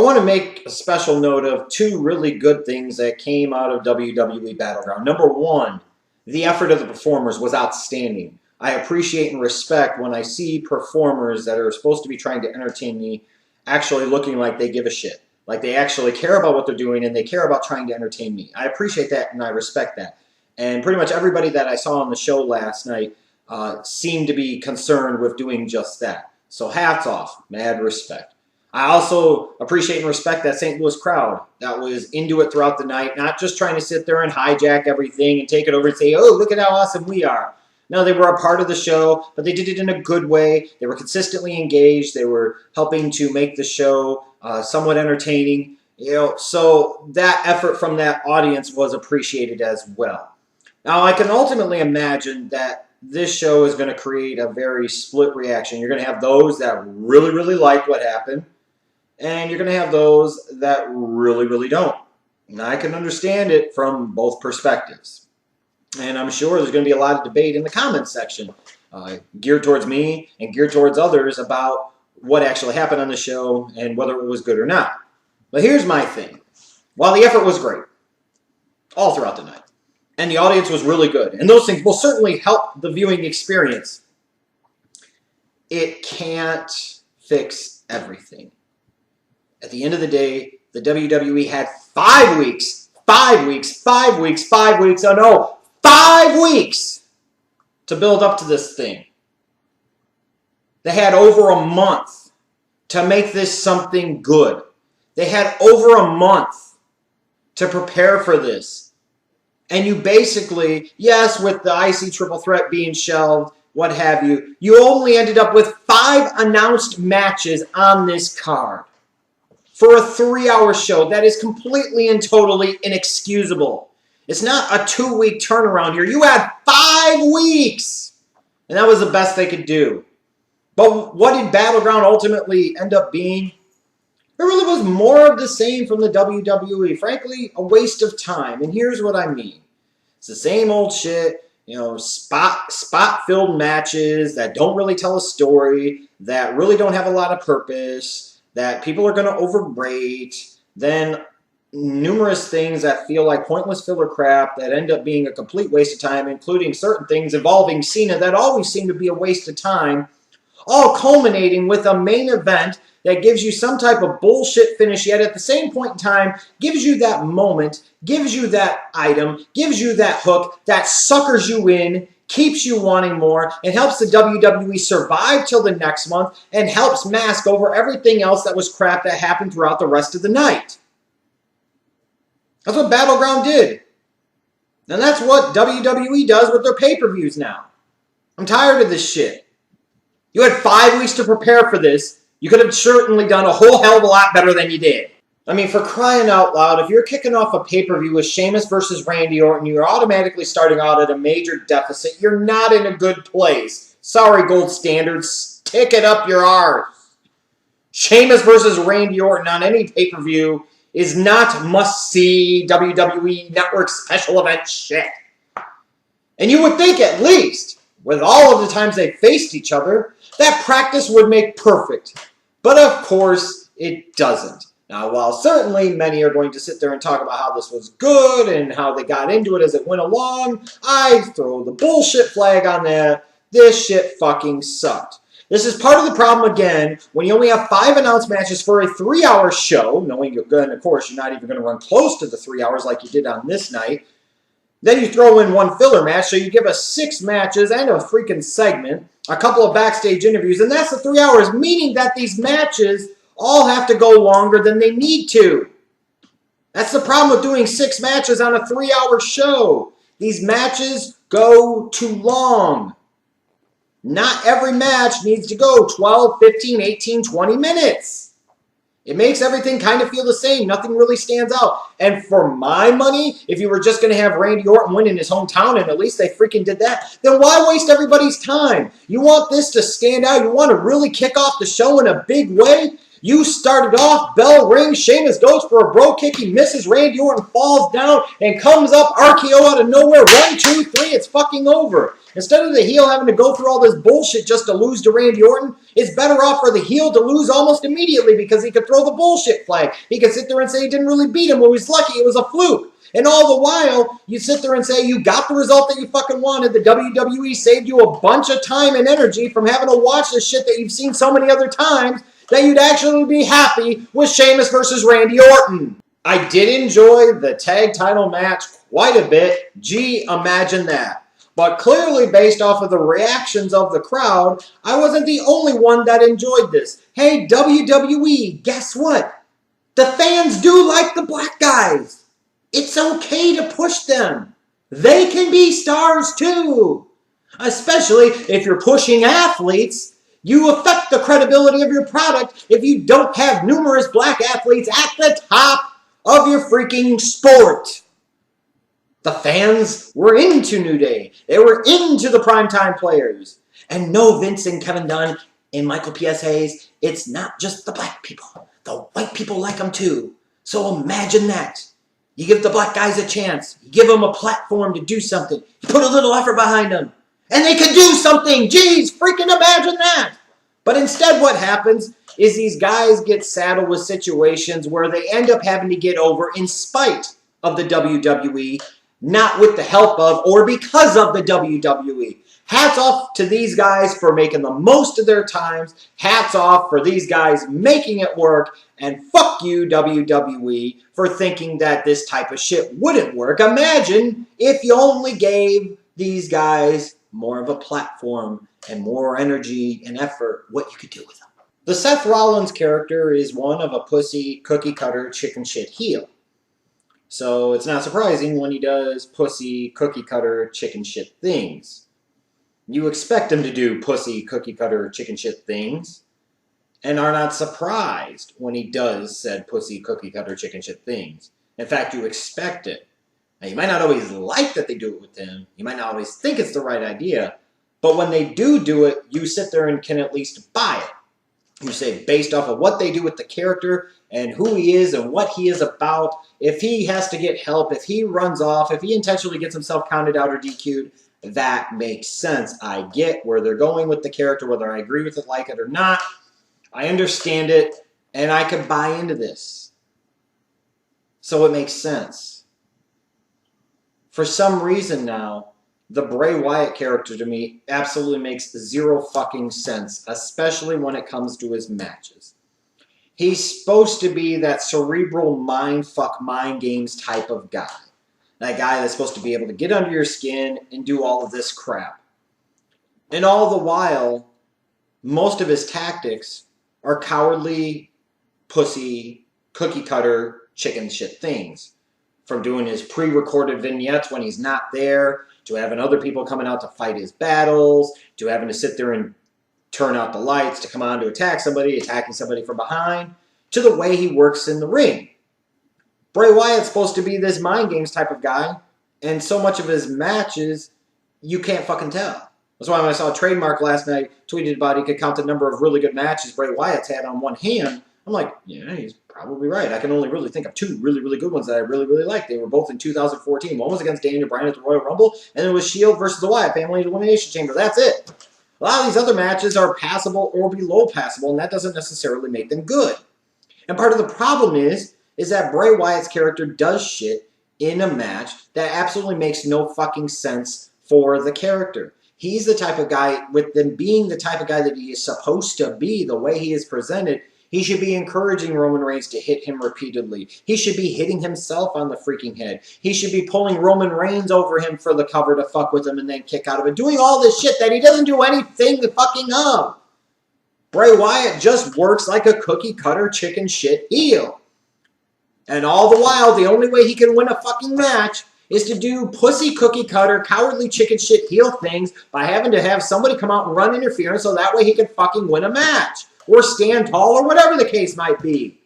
want to make a special note of two really good things that came out of WWE Battleground. Number one, the effort of the performers was outstanding. I appreciate and respect when I see performers that are supposed to be trying to entertain me actually looking like they give a shit. Like they actually care about what they're doing and they care about trying to entertain me. I appreciate that and I respect that. And pretty much everybody that I saw on the show last night seemed to be concerned with doing just that. So hats off, mad respect. I also appreciate and respect that St. Louis crowd that was into it throughout the night, not just trying to sit there and hijack everything and take it over and say, oh, look at how awesome we are. No, they were a part of the show, but they did it in a good way. They were consistently engaged. They were helping to make the show somewhat entertaining. So that effort from that audience was appreciated as well. Now, I can ultimately imagine that this show is going to create a very split reaction. You're going to have those that really, really like what happened, and you're going to have those that really, really don't. And I can understand it from both perspectives. And I'm sure there's going to be a lot of debate in the comments section, geared towards me and geared towards others about what actually happened on the show and whether it was good or not. But here's my thing. While the effort was great, all throughout the night, and the audience was really good, and those things will certainly help the viewing experience, it can't fix everything. At the end of the day, the WWE had 5 weeks, 5 weeks, 5 weeks, 5 weeks, oh no, 5 weeks to build up to this thing. They had over a month to make this something good. They had over a month to prepare for this. And you basically, yes, with the IC triple threat being shelved, what have you, you only ended up with 5 announced matches on this card. For a 3-hour show, that is completely and totally inexcusable. It's not a 2-week turnaround here. You had 5 weeks! And that was the best they could do. But what did Battleground ultimately end up being? It really was more of the same from the WWE. Frankly, a waste of time. And here's what I mean. It's the same old shit. Spot-filled matches that don't really tell a story, that really don't have a lot of purpose, that people are going to overrate, then numerous things that feel like pointless filler crap that end up being a complete waste of time, including certain things involving Cena that always seem to be a waste of time, all culminating with a main event that gives you some type of bullshit finish, yet at the same point in time gives you that moment, gives you that item, gives you that hook, that suckers you in, keeps you wanting more, and helps the WWE survive till the next month, and helps mask over everything else that was crap that happened throughout the rest of the night. That's what Battleground did. And that's what WWE does with their pay-per-views now. I'm tired of this shit. You had 5 weeks to prepare for this. You could have certainly done a whole hell of a lot better than you did. I mean, for crying out loud, if you're kicking off a pay-per-view with Sheamus versus Randy Orton, you're automatically starting out at a major deficit. You're not in a good place. Sorry, gold standards. Stick it up your arse. Sheamus versus Randy Orton on any pay-per-view is not must-see WWE Network special event shit. And you would think at least, with all of the times they faced each other, that practice would make perfect. But of course, it doesn't. Now, while certainly many are going to sit there and talk about how this was good and how they got into it as it went along, I throw the bullshit flag on that. This shit fucking sucked. This is part of the problem, again, when you only have 5 announced matches for a 3-hour show, knowing you're good, and of course, you're not even going to run close to the 3 hours like you did on this night. Then you throw in 1 filler match, so you give us 6 matches and a freaking segment, a couple of backstage interviews, and that's the 3 hours, meaning that these matches all have to go longer than they need to. That's the problem with doing 6 matches on a 3-hour show. These matches go too long. Not every match needs to go 12, 15, 18, 20 minutes. It makes everything kind of feel the same. Nothing really stands out. And for my money, if you were just going to have Randy Orton win in his hometown, and at least they freaking did that, then why waste everybody's time? You want this to stand out? You want to really kick off the show in a big way? You started off, bell rings, Sheamus goes for a bro kick, he misses, Randy Orton falls down and comes up, RKO out of nowhere, 1, 2, 3, it's fucking over. Instead of the heel having to go through all this bullshit just to lose to Randy Orton, it's better off for the heel to lose almost immediately because he could throw the bullshit flag. He could sit there and say he didn't really beat him, or he's lucky it was a fluke. And all the while, you sit there and say you got the result that you fucking wanted. The WWE saved you a bunch of time and energy from having to watch this shit that you've seen so many other times that you'd actually be happy with Sheamus versus Randy Orton. I did enjoy the tag title match quite a bit. Gee, imagine that. But clearly, based off of the reactions of the crowd, I wasn't the only one that enjoyed this. Hey, WWE, guess what? The fans do like the black guys. It's okay to push them. They can be stars too. Especially if you're pushing athletes, you affect the credibility of your product if you don't have numerous black athletes at the top of your freaking sport. The fans were into New Day. They were into the primetime players. And no, Vince and Kevin Dunn and Michael P.S. Hayes, it's not just the black people. The white people like them too. So imagine that. You give the black guys a chance. You give them a platform to do something. You put a little effort behind them. And they can do something. Jeez, freaking imagine that. But instead what happens is these guys get saddled with situations where they end up having to get over in spite of the WWE, not with the help of or because of the WWE. Hats off to these guys for making the most of their times. Hats off for these guys making it work. And fuck you, WWE, for thinking that this type of shit wouldn't work. Imagine if you only gave these guys more of a platform and more energy and effort, what you could do with them. The Seth Rollins character is one of a pussy, cookie-cutter, chicken shit heel. So it's not surprising when he does pussy, cookie-cutter, chicken shit things. You expect him to do pussy, cookie-cutter, chicken shit things, and are not surprised when he does said pussy, cookie-cutter, chicken shit things. In fact, you expect it. Now, you might not always like that they do it with him. You might not always think it's the right idea. But when they do it, you sit there and can at least buy it. You say, based off of what they do with the character and who he is and what he is about, if he has to get help, if he runs off, if he intentionally gets himself counted out or DQ'd, that makes sense. I get where they're going with the character, whether I agree with it, like it or not. I understand it, and I can buy into this. So it makes sense. For some reason now, the Bray Wyatt character to me absolutely makes zero fucking sense, especially when it comes to his matches. He's supposed to be that cerebral mindfuck mind games type of guy. That guy that's supposed to be able to get under your skin and do all of this crap. And all the while, most of his tactics are cowardly, pussy, cookie-cutter, chicken shit things. From doing his pre-recorded vignettes when he's not there, to having other people coming out to fight his battles, to having to sit there and turn out the lights to come on to attack somebody, attacking somebody from behind, to the way he works in the ring. Bray Wyatt's supposed to be this mind games type of guy, and so much of his matches, you can't fucking tell. That's why when I saw Trademark last night tweeted about he could count the number of really good matches Bray Wyatt's had on one hand, I'm like, yeah, he's probably right. I can only really think of two really, really good ones that I really, really liked. They were both in 2014. One was against Daniel Bryan at the Royal Rumble, and it was Shield versus the Wyatt Family Elimination Chamber. That's it. A lot of these other matches are passable or below passable, and that doesn't necessarily make them good. And part of the problem is that Bray Wyatt's character does shit in a match that absolutely makes no fucking sense for the character. He's the type of guy, with them being the type of guy that he is supposed to be, the way he is presented, he should be encouraging Roman Reigns to hit him repeatedly. He should be hitting himself on the freaking head. He should be pulling Roman Reigns over him for the cover to fuck with him and then kick out of it. Doing all this shit that he doesn't do anything fucking of. Bray Wyatt just works like a cookie-cutter chicken shit heel. And all the while, the only way he can win a fucking match is to do pussy cookie-cutter, cowardly chicken shit heel things by having to have somebody come out and run interference so that way he can fucking win a match. Or stand tall, or whatever the case might be.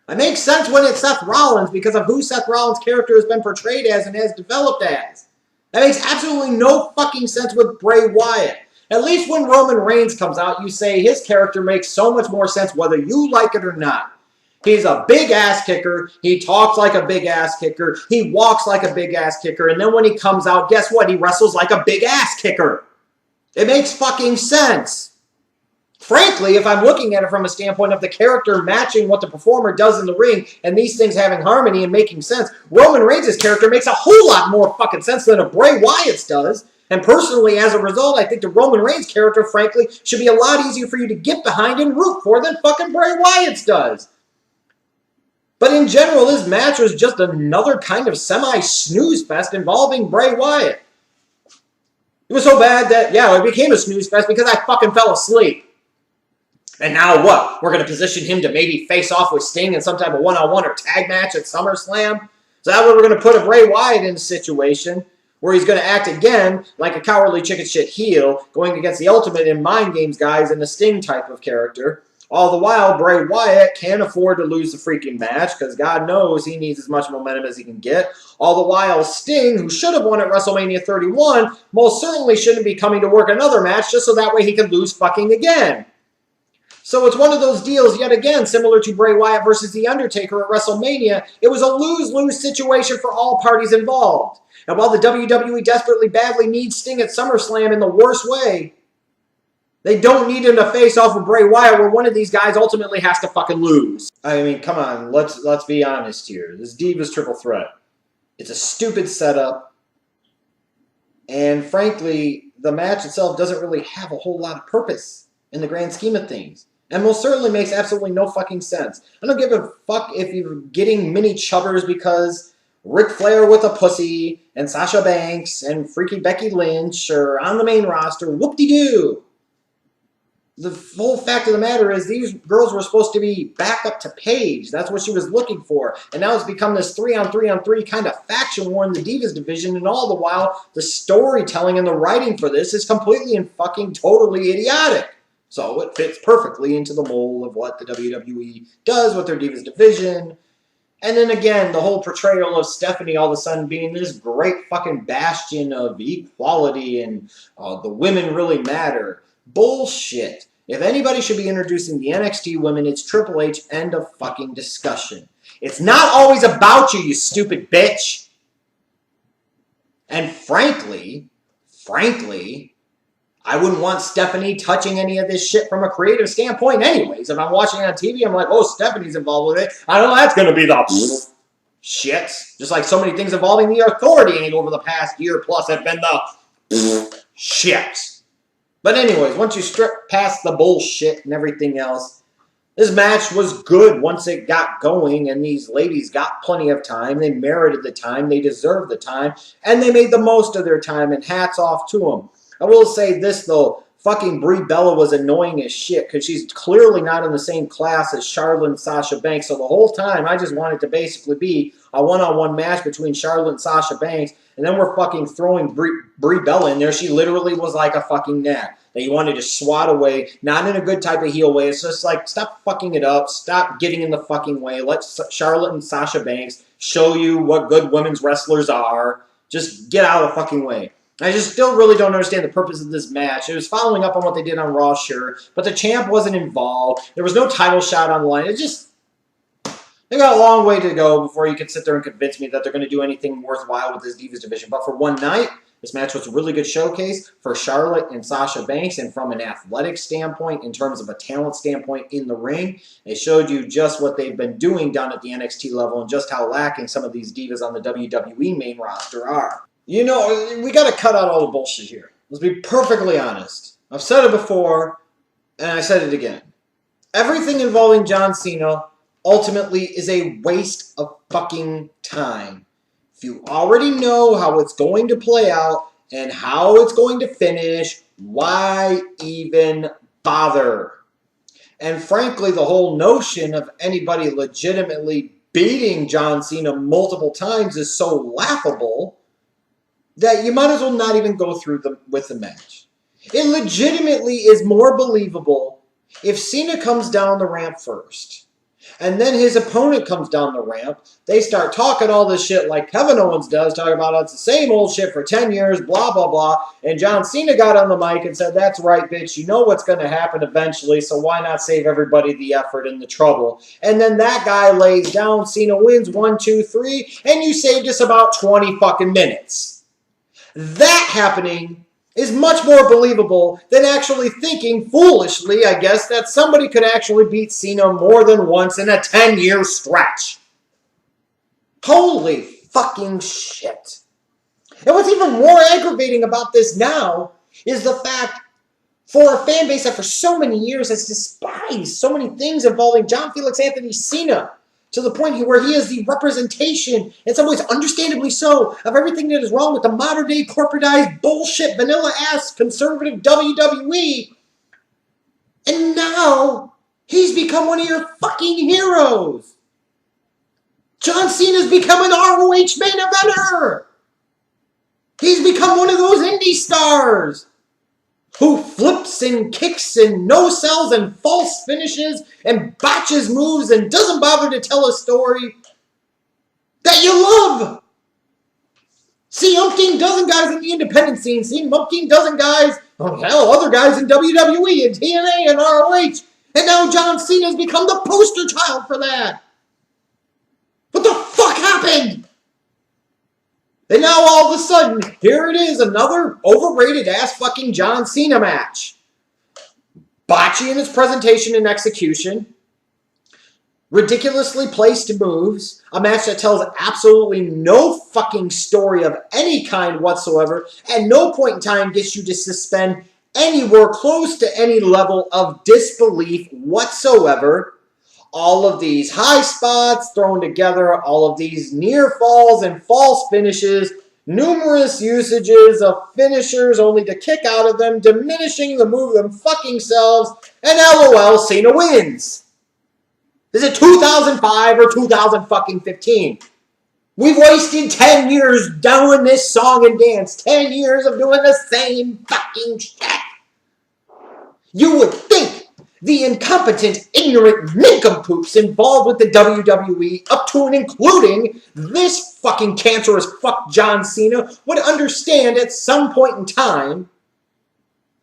It makes sense when it's Seth Rollins because of who Seth Rollins' character has been portrayed as and has developed as. That makes absolutely no fucking sense with Bray Wyatt. At least when Roman Reigns comes out, you say his character makes so much more sense whether you like it or not. He's a big ass kicker. He talks like a big ass kicker. He walks like a big ass kicker. And then when he comes out, guess what? He wrestles like a big ass kicker. It makes fucking sense. Frankly, if I'm looking at it from a standpoint of the character matching what the performer does in the ring and these things having harmony and making sense, Roman Reigns' character makes a whole lot more fucking sense than a Bray Wyatt's does. And personally, as a result, I think the Roman Reigns character, frankly, should be a lot easier for you to get behind and root for than fucking Bray Wyatt's does. But in general, this match was just another kind of semi-snooze fest involving Bray Wyatt. It was so bad that, yeah, it became a snooze fest because I fucking fell asleep. And now what? We're going to position him to maybe face off with Sting in some type of one-on-one or tag match at SummerSlam? So that way we're going to put a Bray Wyatt in a situation where he's going to act again like a cowardly chicken shit heel, going against the Ultimate and Mind Games guys and the Sting type of character. All the while, Bray Wyatt can't afford to lose the freaking match because God knows he needs as much momentum as he can get. All the while, Sting, who should have won at WrestleMania 31, most certainly shouldn't be coming to work another match just so that way he can lose fucking again. So it's one of those deals, yet again, similar to Bray Wyatt versus The Undertaker at WrestleMania. It was a lose-lose situation for all parties involved. And while the WWE desperately badly needs Sting at SummerSlam in the worst way, they don't need him to face off with Bray Wyatt where one of these guys ultimately has to fucking lose. I mean, come on, let's be honest here. This Divas Triple Threat. It's a stupid setup. And frankly, the match itself doesn't really have a whole lot of purpose in the grand scheme of things. And most certainly makes absolutely no fucking sense. I don't give a fuck if you're getting mini chubbers because Ric Flair with a pussy and Sasha Banks and Freaky Becky Lynch are on the main roster. Whoop-de-doo. The whole fact of the matter is these girls were supposed to be back up to Paige. That's what she was looking for. And now it's become this 3-on-3-on-3 kind of faction war in the Divas division. And all the while, the storytelling and the writing for this is completely and fucking totally idiotic. So it fits perfectly into the mold of what the WWE does with their Divas division. And then again, the whole portrayal of Stephanie all of a sudden being this great fucking bastion of equality and the women really matter. Bullshit. If anybody should be introducing the NXT women, it's Triple H. End of fucking discussion. It's not always about you, you stupid bitch. And frankly, I wouldn't want Stephanie touching any of this shit from a creative standpoint anyways. If I'm watching it on TV, I'm like, oh, Stephanie's involved with it. I know that's going to be the shit. Just like so many things involving the Authority over the past year plus have been the shit. But anyways, once you strip past the bullshit and everything else, this match was good once it got going, and these ladies got plenty of time. They merited the time. They deserved the time. And they made the most of their time, and hats off to them. I will say this, though. Fucking Brie Bella was annoying as shit because she's clearly not in the same class as Charlotte and Sasha Banks. So the whole time, I just wanted to basically be a one-on-one match between Charlotte and Sasha Banks. And then we're fucking throwing Brie Bella in there. She literally was like a fucking gnat that you wanted to swat away. Not in a good type of heel way. It's just like, stop fucking it up. Stop getting in the fucking way. Let Charlotte and Sasha Banks show you what good women's wrestlers are. Just get out of the fucking way. I just still really don't understand the purpose of this match. It was following up on what they did on Raw, sure, but the champ wasn't involved. There was no title shot on the line. It just, they got a long way to go before you can sit there and convince me that they're going to do anything worthwhile with this Divas division. But for one night, this match was a really good showcase for Charlotte and Sasha Banks, and from an athletic standpoint, in terms of a talent standpoint in the ring, it showed you just what they've been doing down at the NXT level and just how lacking some of these divas on the WWE main roster are. You know, we got to cut out all the bullshit here. Let's be perfectly honest. I've said it before, and I said it again. Everything involving John Cena ultimately is a waste of fucking time. If you already know how it's going to play out and how it's going to finish, why even bother? And frankly, the whole notion of anybody legitimately beating John Cena multiple times is so laughable that you might as well not even go through with the match. It legitimately is more believable if Cena comes down the ramp first, And then his opponent comes down the ramp. They start talking all this shit like Kevin Owens does, talking about it's the same old shit for 10 years, blah, blah, blah. And John Cena got on the mic and said, that's right, bitch. You know what's going to happen eventually, so why not save everybody the effort and the trouble? And then that guy lays down. Cena wins 1, 2, 3, and you saved us about 20 fucking minutes. That happening is much more believable than actually thinking foolishly, I guess, that somebody could actually beat Cena more than once in a 10-year stretch. Holy fucking shit. And what's even more aggravating about this now is the fact for a fan base that for so many years has despised so many things involving John Felix Anthony Cena, to the point where he is the representation, in some ways understandably so, of everything that is wrong with the modern-day corporatized bullshit, vanilla-ass conservative WWE. And now, he's become one of your fucking heroes. John Cena's become an ROH main eventer. He's become one of those indie stars who flips and kicks and no-sells and false finishes and botches moves and doesn't bother to tell a story that you love. See umpteen dozen guys in the independent scene. See umpteen dozen guys, oh hell, other guys in WWE and TNA and ROH. And now John Cena's become the poster child for that. What the fuck happened? And now all of a sudden, here it is, another overrated ass fucking John Cena match. Botchy in its presentation and execution. Ridiculously placed moves. A match that tells absolutely no fucking story of any kind whatsoever. At no point in time gets you to suspend anywhere close to any level of disbelief whatsoever. All of these high spots thrown together, all of these near falls and false finishes, numerous usages of finishers only to kick out of them, diminishing the move them fucking selves, and LOL, Cena wins. Is it 2005 or 2015? We've wasted 10 years doing this song and dance, 10 years of doing the same fucking shit. You would think the incompetent, ignorant nincompoops involved with the WWE, up to and including this fucking cancerous fuck John Cena, would understand at some point in time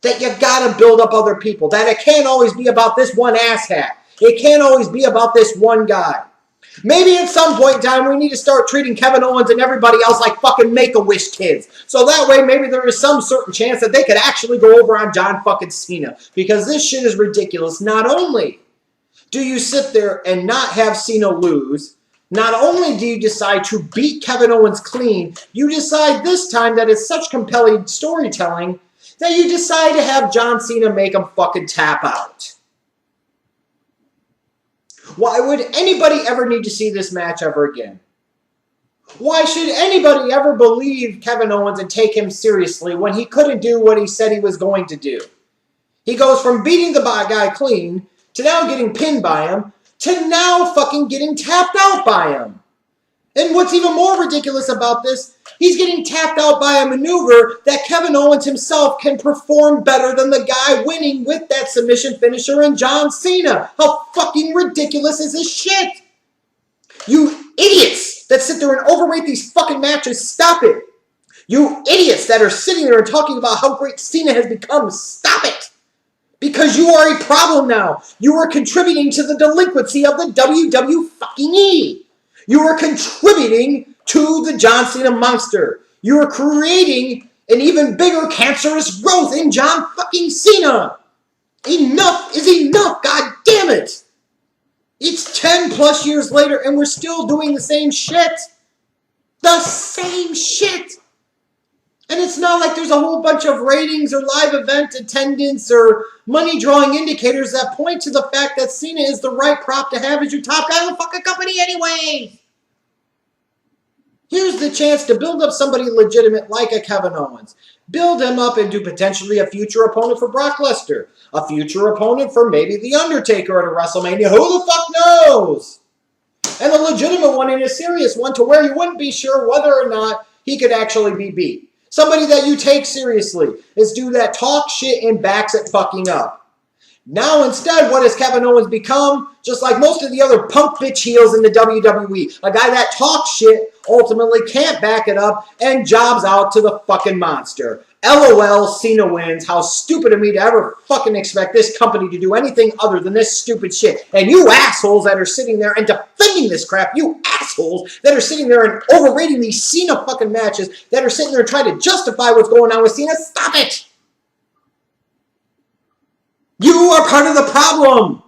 that you gotta build up other people, that it can't always be about this one asshat. It can't always be about this one guy. Maybe at some point in time we need to start treating Kevin Owens and everybody else like fucking Make-A-Wish kids. So that way maybe there is some certain chance that they could actually go over on John fucking Cena. Because this shit is ridiculous. Not only do you sit there and not have Cena lose, not only do you decide to beat Kevin Owens clean, you decide this time that it's such compelling storytelling that you decide to have John Cena make him fucking tap out. Why would anybody ever need to see this match ever again? Why should anybody ever believe Kevin Owens and take him seriously when he couldn't do what he said he was going to do? He goes from beating the guy clean to now getting pinned by him to now fucking getting tapped out by him. And what's even more ridiculous about this, he's getting tapped out by a maneuver that Kevin Owens himself can perform better than the guy winning with that submission finisher in John Cena. How fucking ridiculous is this shit? You idiots that sit there and overrate these fucking matches, stop it. You idiots that are sitting there and talking about how great Cena has become, stop it. Because you are a problem now. You are contributing to the delinquency of the WWE. You are contributing to the John Cena monster. You are creating an even bigger cancerous growth in John fucking Cena. Enough is enough, god damn it. It's 10 plus years later and we're still doing the same shit. The same shit. And it's not like there's a whole bunch of ratings or live event attendance or money drawing indicators that point to the fact that Cena is the right prop to have as your top guy in the fucking company anyway. Here's the chance to build up somebody legitimate like a Kevin Owens. Build him up into potentially a future opponent for Brock Lesnar. A future opponent for maybe The Undertaker at a WrestleMania. Who the fuck knows? And a legitimate one and a serious one to where you wouldn't be sure whether or not he could actually be beat. Somebody that you take seriously is dude that talks shit and backs it fucking up. Now instead, what has Kevin Owens become? Just like most of the other punk bitch heels in the WWE. A guy that talks shit, ultimately can't back it up, and jobs out to the fucking monster. LOL, Cena wins. How stupid of me to ever fucking expect this company to do anything other than this stupid shit. And you assholes that are sitting there and defending this crap, you assholes that are sitting there and overrating these Cena fucking matches, that are sitting there trying to justify what's going on with Cena, stop it! You are part of the problem.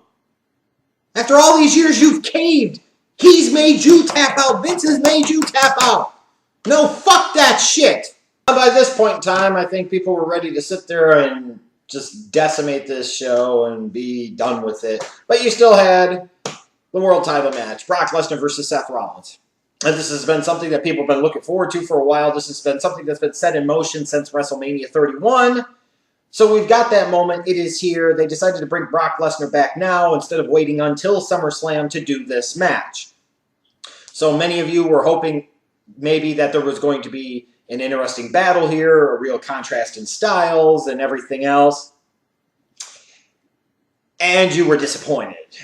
After all these years, you've caved. He's made you tap out. Vince has made you tap out. No, fuck that shit. By this point in time, I think people were ready to sit there and just decimate this show and be done with it. But you still had the world title match, Brock Lesnar versus Seth Rollins. And this has been something that people have been looking forward to for a while. This has been something that's been set in motion since WrestleMania 31. So we've got that moment. It is here. They decided to bring Brock Lesnar back now instead of waiting until SummerSlam to do this match. So many of you were hoping maybe that there was going to be an interesting battle here, a real contrast in styles and everything else. And you were disappointed.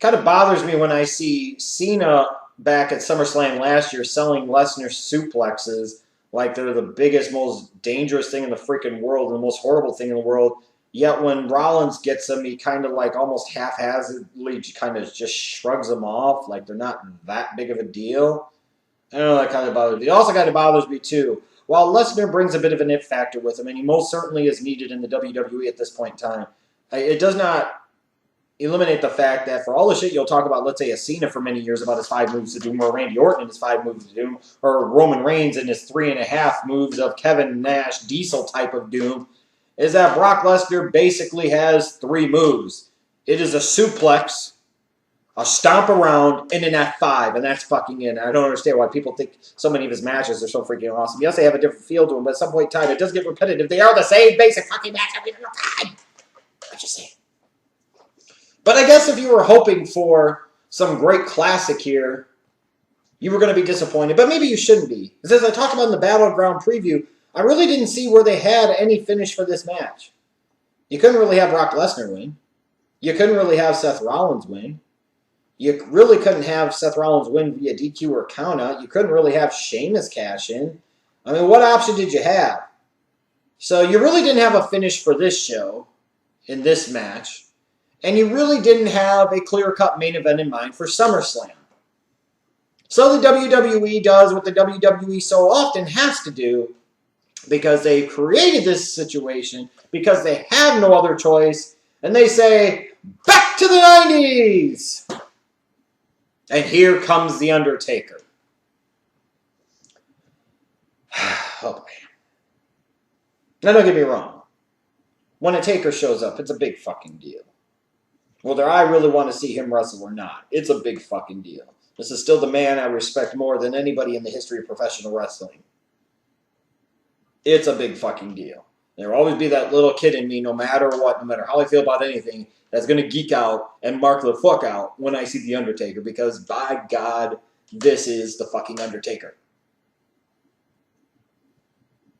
Kind of bothers me when I see Cena back at SummerSlam last year selling Lesnar suplexes like they're the biggest, most dangerous thing in the freaking world and the most horrible thing in the world. Yet when Rollins gets them, he kind of like almost haphazardly kind of just shrugs them off like they're not that big of a deal. I don't know, that kind of bothers me. It also kind of bothers me too. While Lesnar brings a bit of an it factor with him, and he most certainly is needed in the WWE at this point in time, it does not eliminate the fact that for all the shit you'll talk about, let's say a Cena for many years about his 5 moves to doom, or Randy Orton and his 5 moves to doom, or Roman Reigns and his 3.5 moves of Kevin Nash Diesel type of doom, is that Brock Lesnar basically has 3 moves. It is a suplex, a stomp around, and an F5, and that's fucking in. I don't understand why people think so many of his matches are so freaking awesome. Yes, they have a different feel to them, but at some point in time, it does get repetitive. They are the same basic fucking match every single time. I'm just saying. But I guess if you were hoping for some great classic here, you were going to be disappointed. But maybe you shouldn't be. Because as I talked about in the Battleground preview, I really didn't see where they had any finish for this match. You couldn't really have Brock Lesnar win. You couldn't really have Seth Rollins win. You really couldn't have Seth Rollins win via DQ or countout. You couldn't really have Sheamus cash in. I mean, what option did you have? So you really didn't have a finish for this show in this match. And you really didn't have a clear-cut main event in mind for SummerSlam. So the WWE does what the WWE so often has to do, because they created this situation, because they have no other choice, and they say, back to the 90s! And here comes The Undertaker. Oh boy. Now don't get me wrong. When a Taker shows up, it's a big fucking deal. Whether I really want to see him wrestle or not, it's a big fucking deal. This is still the man I respect more than anybody in the history of professional wrestling. It's a big fucking deal. There will always be that little kid in me, no matter what, no matter how I feel about anything, that's going to geek out and mark the fuck out when I see The Undertaker, because by God, this is the fucking Undertaker.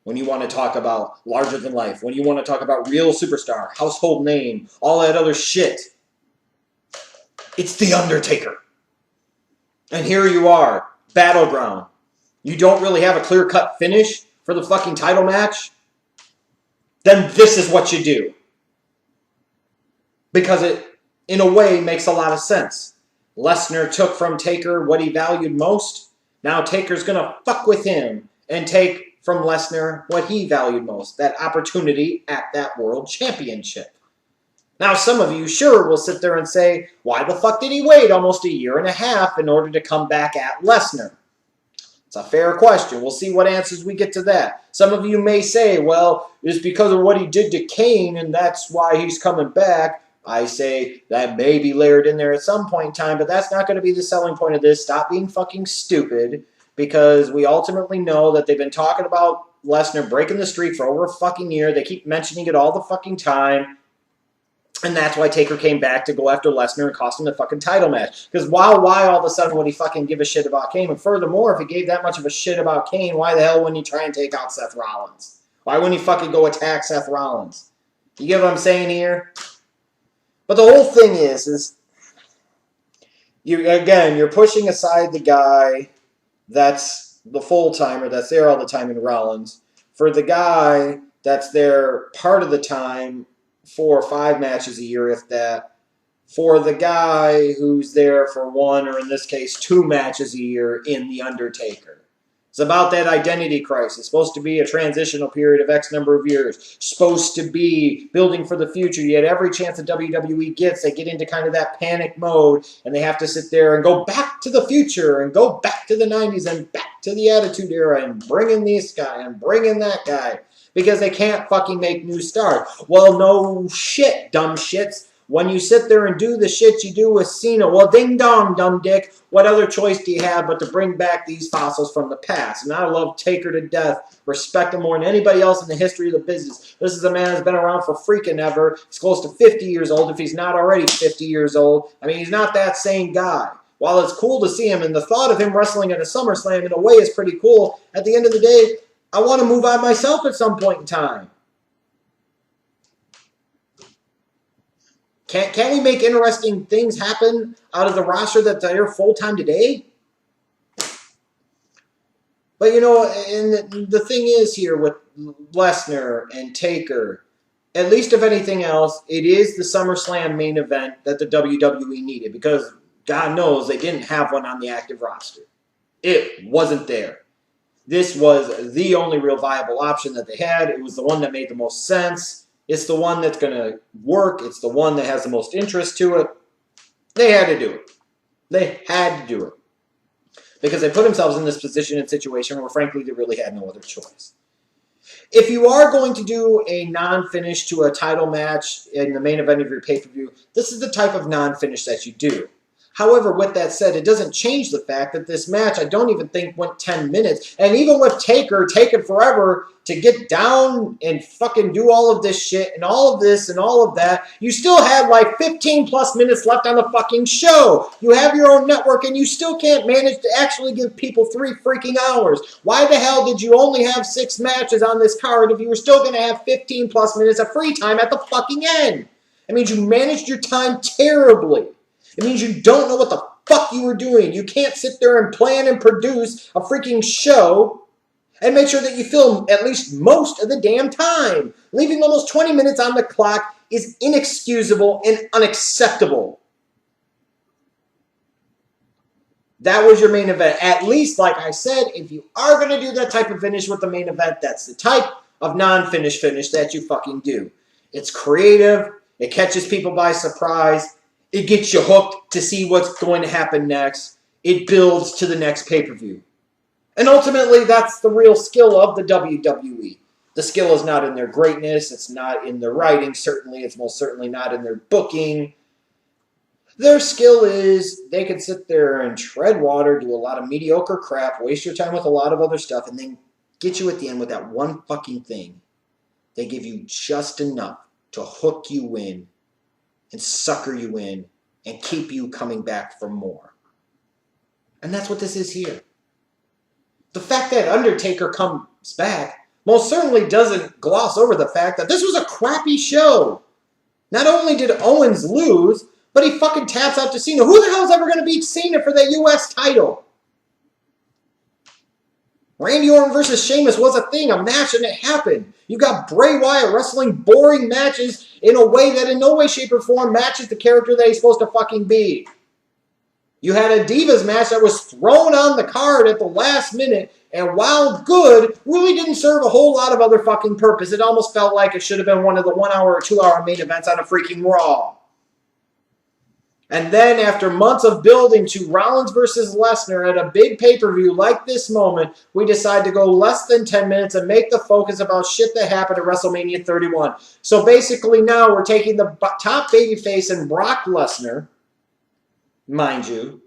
When you want to talk about larger than life, when you want to talk about real superstar, household name, all that other shit, it's The Undertaker. And here you are, Battleground. You don't really have a clear-cut finish for the fucking title match? Then this is what you do. Because it, in a way, makes a lot of sense. Lesnar took from Taker what he valued most. Now Taker's going to fuck with him and take from Lesnar what he valued most. That opportunity at that World Championship. Now, some of you sure will sit there and say, why the fuck did he wait almost 1.5 years in order to come back at Lesnar? It's a fair question. We'll see what answers we get to that. Some of you may say, well, it's because of what he did to Kane, and that's why he's coming back. I say that may be layered in there at some point in time, but that's not going to be the selling point of this. Stop being fucking stupid, because we ultimately know that they've been talking about Lesnar breaking the streak for over a fucking year. They keep mentioning it all the fucking time. And that's why Taker came back to go after Lesnar and cost him the fucking title match. Because why all of a sudden would he fucking give a shit about Kane? And furthermore, if he gave that much of a shit about Kane, why the hell wouldn't he try and take out Seth Rollins? Why wouldn't he fucking go attack Seth Rollins? You get what I'm saying here? But the whole thing is you're pushing aside the guy that's the full-timer, that's there all the time in Rollins, for the guy that's there part of the time, 4 or 5 matches a year, if that, for the guy who's there for 1, or in this case, 2 matches a year in The Undertaker. It's about that identity crisis. It's supposed to be a transitional period of X number of years. Supposed to be building for the future. Yet every chance that WWE gets, they get into kind of that panic mode, and they have to sit there and go back to the future and go back to the 90s and back to the Attitude Era and bring in this guy and bring in that guy because they can't fucking make new stars. Well, no shit, dumb shits. When you sit there and do the shit you do with Cena, well, ding dong, dumb dick. What other choice do you have but to bring back these fossils from the past? And I love Taker to death. Respect him more than anybody else in the history of the business. This is a man that's been around for freaking ever. He's close to 50 years old, if he's not already 50 years old. I mean, he's not that same guy. While it's cool to see him, and the thought of him wrestling at a SummerSlam in a way is pretty cool, at the end of the day, I want to move on myself at some point in time. Can't we make interesting things happen out of the roster that's there full-time today? But, you know, and the thing is here with Lesnar and Taker, at least if anything else, it is the SummerSlam main event that the WWE needed because God knows they didn't have one on the active roster. It wasn't there. This was the only real viable option that they had. It was the one that made the most sense. It's the one that's going to work. It's the one that has the most interest to it. They had to do it. They had to do it. Because they put themselves in this position and situation where, frankly, they really had no other choice. If you are going to do a non-finish to a title match in the main event of your pay-per-view, this is the type of non-finish that you do. However, with that said, it doesn't change the fact that this match, I don't even think went 10 minutes. And even with Taker taking forever to get down and fucking do all of this shit and all of this and all of that, you still had like 15 plus minutes left on the fucking show. You have your own network and you still can't manage to actually give people 3 freaking hours. Why the hell did you only have 6 matches on this card if you were still going to have 15 plus minutes of free time at the fucking end? It means you managed your time terribly. It means you don't know what the fuck you were doing. You can't sit there and plan and produce a freaking show and make sure that you film at least most of the damn time. Leaving almost 20 minutes on the clock is inexcusable and unacceptable. That was your main event. At least, like I said, if you are going to do that type of finish with the main event, that's the type of non-finish finish that you fucking do. It's creative. It catches people by surprise. It gets you hooked to see what's going to happen next. It builds to the next pay-per-view. And ultimately, that's the real skill of the WWE. The skill is not in their greatness. It's not in their writing, certainly. It's most certainly not in their booking. Their skill is they can sit there and tread water, do a lot of mediocre crap, waste your time with a lot of other stuff, and then get you at the end with that one fucking thing. They give you just enough to hook you in and sucker you in and keep you coming back for more. And that's what this is here. The fact that Undertaker comes back most certainly doesn't gloss over the fact that this was a crappy show. Not only did Owens lose, but he fucking taps out to Cena. Who the hell is ever going to beat Cena for the U.S. title? Randy Orton versus Sheamus was a thing, a match, and it happened. You got Bray Wyatt wrestling boring matches in a way that in no way, shape, or form matches the character that he's supposed to fucking be. You had a Divas match that was thrown on the card at the last minute, and while good, really didn't serve a whole lot of other fucking purpose. It almost felt like it should have been one of the 1 hour or 2 hour main events on a freaking Raw. And then after months of building to Rollins versus Lesnar at a big pay-per-view like this moment, we decide to go less than 10 minutes and make the focus about shit that happened at WrestleMania 31. So basically now we're taking the top babyface in Brock Lesnar, mind you.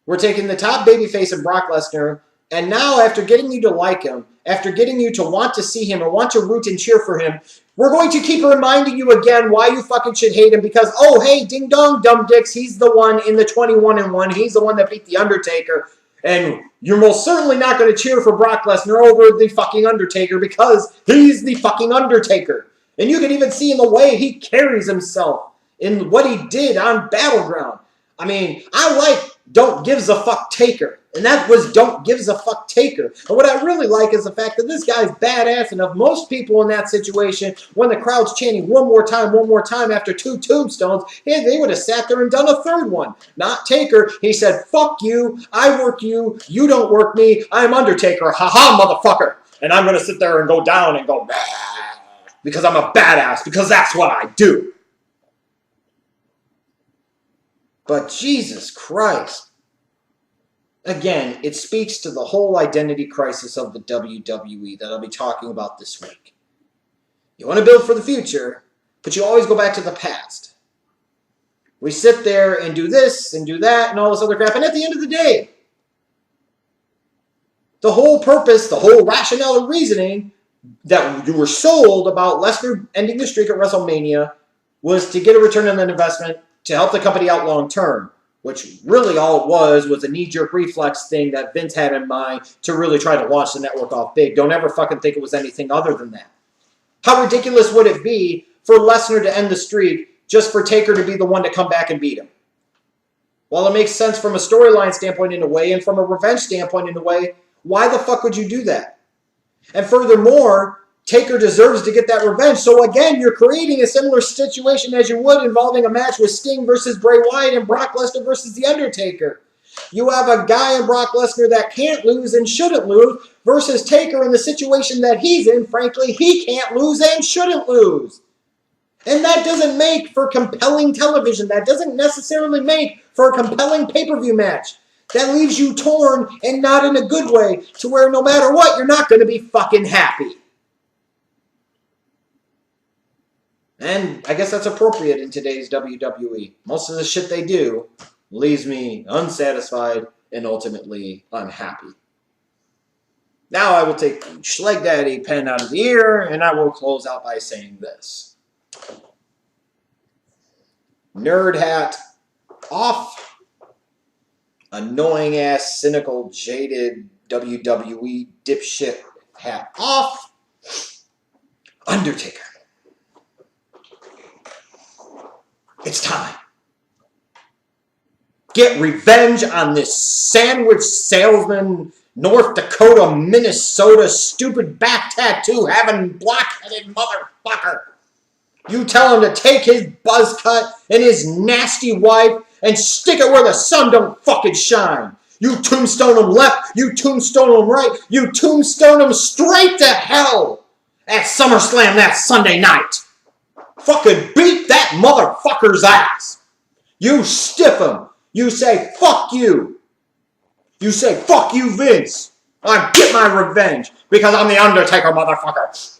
We're taking the top babyface in Brock Lesnar, and now after getting you to like him, after getting you to want to see him and want to root and cheer for him, we're going to keep reminding you again why you fucking should hate him because, oh, hey, ding dong, dumb dicks, he's the one in the 21-1. He's the one that beat The Undertaker. And you're most certainly not going to cheer for Brock Lesnar over the fucking Undertaker because he's the fucking Undertaker. And you can even see in the way he carries himself, in what he did on Battleground. I mean, I like Don't Gives a Fuck Taker. And that was Don't Gives a Fuck Taker. And what I really like is the fact that this guy's badass enough. Most people in that situation, when the crowd's chanting one more time after 2 tombstones, they would have sat there and done a third one. Not Taker. He said, fuck you, I work you, you don't work me, I'm Undertaker, haha, motherfucker. And I'm going to sit there and go down and go, bah, because I'm a badass, because that's what I do. But Jesus Christ. Again, it speaks to the whole identity crisis of the WWE that I'll be talking about this week. You want to build for the future, but you always go back to the past. We sit there and do this and do that and all this other crap, and at the end of the day, the whole purpose, the whole rationale and reasoning that you were sold about Lesnar ending the streak at WrestleMania was to get a return on that investment to help the company out long term, which really all it was a knee-jerk reflex thing that Vince had in mind to really try to launch the network off big. Don't ever fucking think it was anything other than that. How ridiculous would it be for Lesnar to end the streak just for Taker to be the one to come back and beat him? While it makes sense from a storyline standpoint in a way and from a revenge standpoint in a way, why the fuck would you do that? And furthermore, Taker deserves to get that revenge. So again, you're creating a similar situation as you would involving a match with Sting versus Bray Wyatt and Brock Lesnar versus The Undertaker. You have a guy in Brock Lesnar that can't lose and shouldn't lose versus Taker in the situation that he's in. Frankly, he can't lose and shouldn't lose. And that doesn't make for compelling television. That doesn't necessarily make for a compelling pay-per-view match. That leaves you torn and not in a good way to where no matter what, you're not going to be fucking happy. And I guess that's appropriate in today's WWE. Most of the shit they do leaves me unsatisfied and ultimately unhappy. Now I will take the Schleg Daddy pen out of the ear and I will close out by saying this. Nerd hat off. Annoying ass, cynical, jaded WWE dipshit hat off. Undertaker. It's time. Get revenge on this sandwich salesman, North Dakota, Minnesota, stupid back tattoo having block-headed motherfucker. You tell him to take his buzz cut and his nasty wife and stick it where the sun don't fucking shine. You tombstone him left, you tombstone him right, you tombstone him straight to hell at SummerSlam that Sunday night. Fucking beat that motherfucker's ass. You stiff him. You say, fuck you. You say, fuck you, Vince. I get my revenge because I'm the Undertaker, motherfucker.